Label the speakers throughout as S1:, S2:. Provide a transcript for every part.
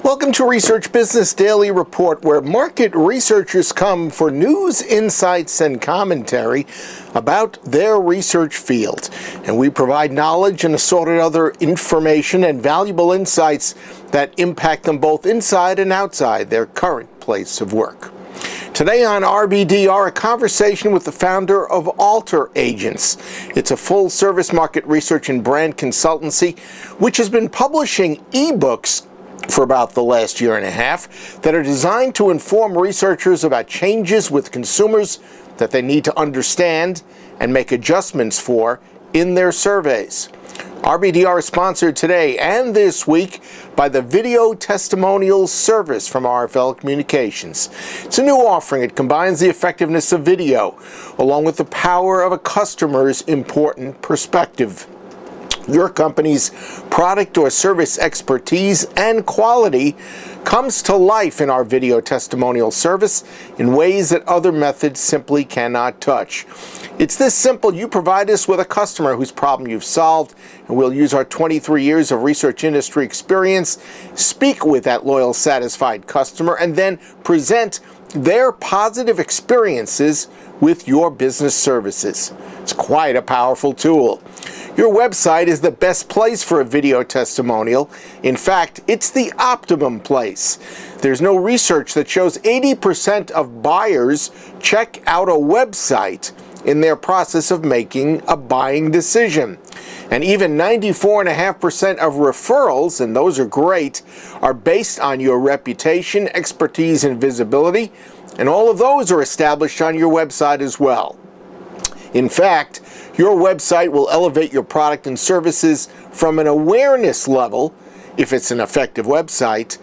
S1: Welcome to Research Business Daily Report, where market researchers come for news, insights, and commentary about their research field. And we provide knowledge and assorted other information and valuable insights that impact them both inside and outside their current place of work. Today on RBDR, a conversation with the founder of Alter Agents. It's a full-service market research and brand consultancy which has been publishing ebooks for about the last year and a half that are designed to inform researchers about changes with consumers that they need to understand and make adjustments for in their surveys. RBDR is sponsored today and this week by the Video Testimonials service from RFL Communications. It's a new offering. It combines the effectiveness of video along with the power of a customer's important perspective. Your company's product or service expertise and quality comes to life in our video testimonial service in ways that other methods simply cannot touch. It's this simple. You provide us with a customer whose problem you've solved, and we'll use our 23 years of research industry experience, speak with that loyal, satisfied customer, and then present their positive experiences with your business services. It's quite a powerful tool. Your website is the best place for a video testimonial. In fact, it's the optimum place. There's no research that shows 80% of buyers check out a website in their process of making a buying decision. And even 94.5% of referrals, and those are great, are based on your reputation, expertise, and visibility. And all of those are established on your website as well. In fact, your website will elevate your product and services from an awareness level, if it's an effective website,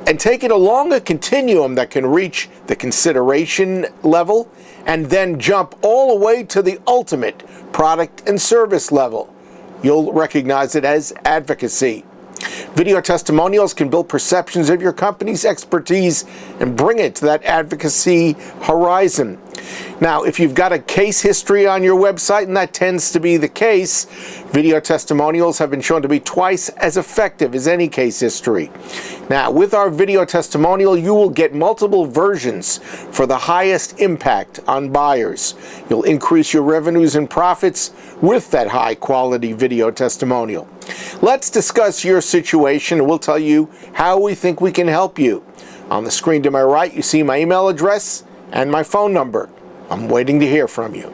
S1: and take it along a continuum that can reach the consideration level and then jump all the way to the ultimate product and service level. You'll recognize it as advocacy. Video testimonials can build perceptions of your company's expertise and bring it to that advocacy horizon. Now, if you've got a case history on your website, and that tends to be the case, video testimonials have been shown to be twice as effective as any case history. Now, with our video testimonial, you will get multiple versions for the highest impact on buyers. You'll increase your revenues and profits with that high-quality video testimonial. Let's discuss your situation, and we'll tell you how we think we can help you. On the screen to my right, you see my email address and my phone number. I'm waiting to hear from you.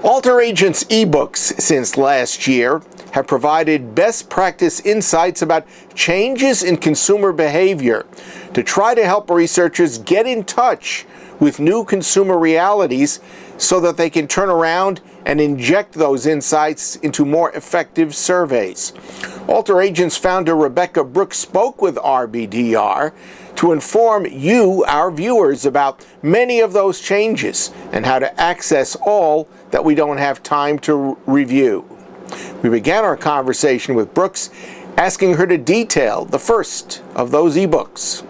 S1: Alter Agents ebooks since last year have provided best practice insights about changes in consumer behavior to try to help researchers get in touch with new consumer realities so that they can turn around and inject those insights into more effective surveys. Alter Agents founder Rebecca Brooks spoke with RBDR to inform you, our viewers, about many of those changes and how to access all that we don't have time to review. We began our conversation with Brooks, asking her to detail the first of those ebooks.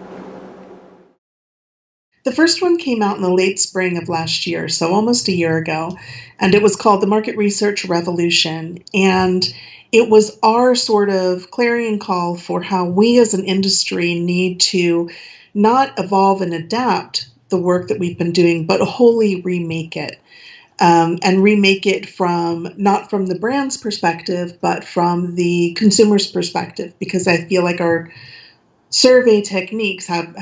S2: The first one came out in the late spring of last year, so almost a year ago, and it was called The Market Research Revolution. And it was our sort of clarion call for how we as an industry need to not evolve and adapt the work that we've been doing, but wholly remake it. And remake it from not from the brand's perspective, but from the consumer's perspective, because I feel like our survey techniques have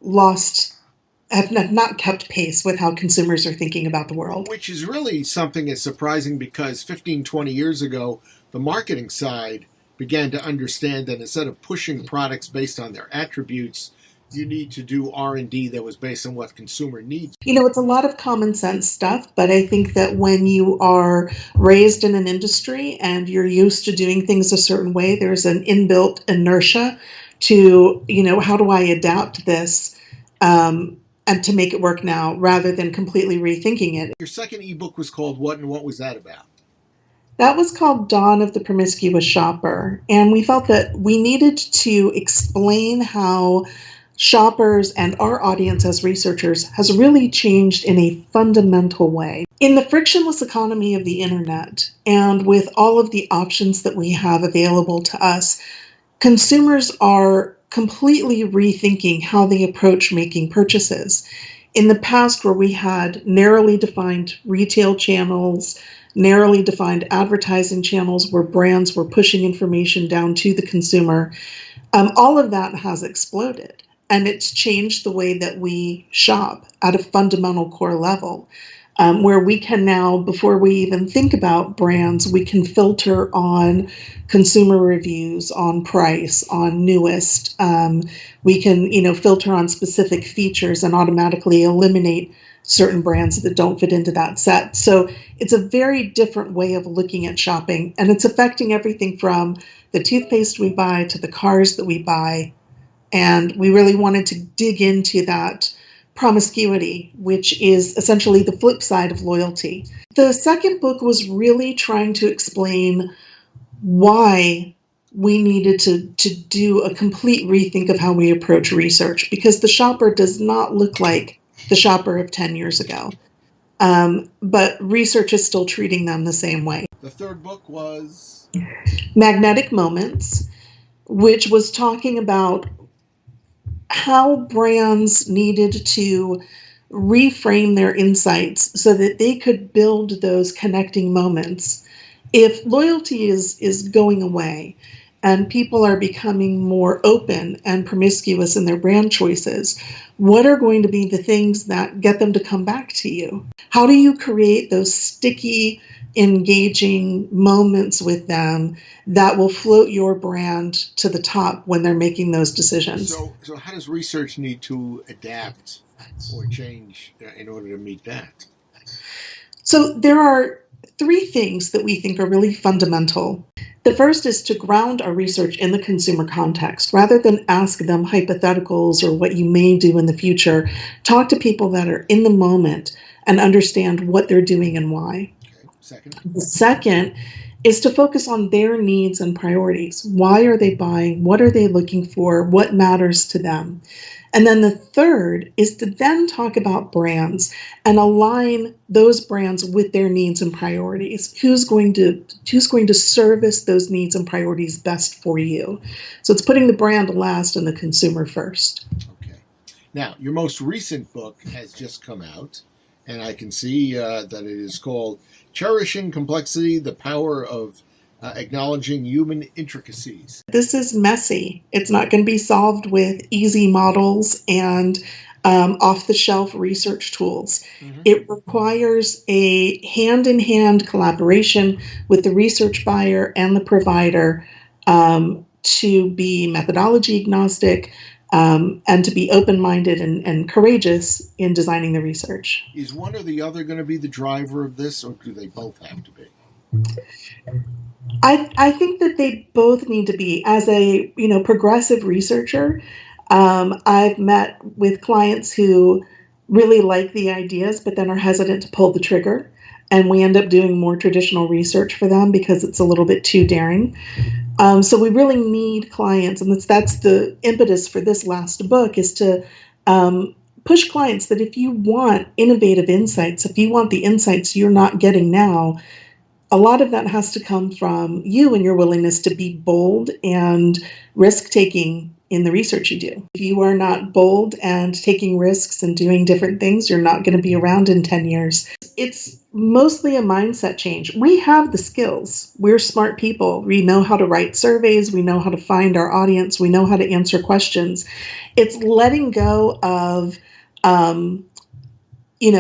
S2: not kept pace with how consumers are thinking about the world.
S1: Which is really something that's surprising, because 15, 20 years ago, the marketing side began to understand that instead of pushing products based on their attributes, you need to do R&D that was based on what consumer needs.
S2: You know, it's a lot of common sense stuff, but I think that when you are raised in an industry and you're used to doing things a certain way, there's an inbuilt inertia to, how do I adapt this and to make it work now rather than completely rethinking it.
S1: Your second ebook was called what, and what was that about?
S2: That was called Dawn of the Promiscuous Shopper, and we felt that we needed to explain how shoppers and our audience as researchers has really changed in a fundamental way. In the frictionless economy of the internet, and with all of the options that we have available to us, consumers are completely rethinking how they approach making purchases. In the past, where we had narrowly defined retail channels, narrowly defined advertising channels where brands were pushing information down to the consumer, all of that has exploded. And it's changed the way that we shop at a fundamental core level, where we can now, before we even think about brands, we can filter on consumer reviews, on price, on newest. We can, filter on specific features and automatically eliminate certain brands that don't fit into that set. So it's a very different way of looking at shopping, and it's affecting everything from the toothpaste we buy to the cars that we buy. And we really wanted to dig into that promiscuity, which is essentially the flip side of loyalty. The second book was really trying to explain why we needed to do a complete rethink of how we approach research, because the shopper does not look like the shopper of 10 years ago. But research is still treating them the same way.
S1: The third book was
S2: Magnetic Moments, which was talking about how brands needed to reframe their insights so that they could build those connecting moments. If loyalty is going away and people are becoming more open and promiscuous in their brand choices, what are going to be the things that get them to come back to you? How do you create those sticky, engaging moments with them that will float your brand to the top when they're making those decisions?
S1: So how does research need to adapt or change in order to meet that?
S2: So there are three things that we think are really fundamental. The first is to ground our research in the consumer context. Rather than ask them hypotheticals or what you may do in the future, talk to people that are in the moment and understand what they're doing and why.
S1: Okay. Second.
S2: The second is to focus on their needs and priorities. Why are they buying? What are they looking for? What matters to them? And then the third is to then talk about brands and align those brands with their needs and priorities. Who's going to service those needs and priorities best for you? So it's putting the brand last and the consumer first.
S1: Okay. Now, your most recent book has just come out, and I can see that it is called Cherishing Complexity, The Power of Acknowledging Human Intricacies.
S2: This is messy. It's not going to be solved with easy models and off-the-shelf research tools. Mm-hmm. It requires a hand-in-hand collaboration with the research buyer and the provider to be methodology agnostic, and to be open-minded and courageous in designing the research.
S1: Is one or the other going to be the driver of this, or do they both have to be?
S2: I think that they both need to be. As a progressive researcher, I've met with clients who really like the ideas, but then are hesitant to pull the trigger. And we end up doing more traditional research for them because it's a little bit too daring. So we really need clients, and that's the impetus for this last book, is to push clients that if you want innovative insights, if you want the insights you're not getting now, a lot of that has to come from you and your willingness to be bold and risk-taking in the research you do. If you are not bold and taking risks and doing different things, you're not going to be around in 10 years. It's mostly a mindset change. We have the skills. We're smart people. We know how to write surveys. We know how to find our audience. We know how to answer questions. It's letting go of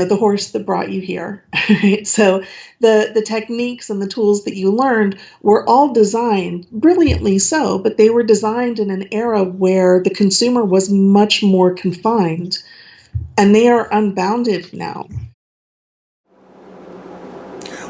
S2: the horse that brought you here. Right? So the techniques and the tools that you learned were all designed, brilliantly so, but they were designed in an era where the consumer was much more confined, and they are unbounded now.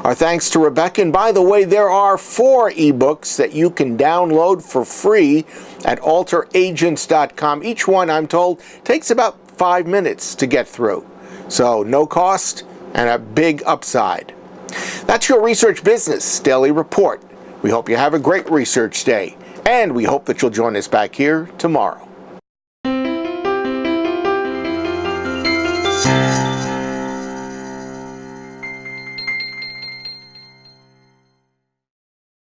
S1: Our thanks to Rebecca. And by the way, there are 4 ebooks that you can download for free at alteragents.com. Each one, I'm told, takes about 5 minutes to get through. So no cost and a big upside. That's your Research Business Daily Report. We hope you have a great research day, and we hope that you'll join us back here tomorrow.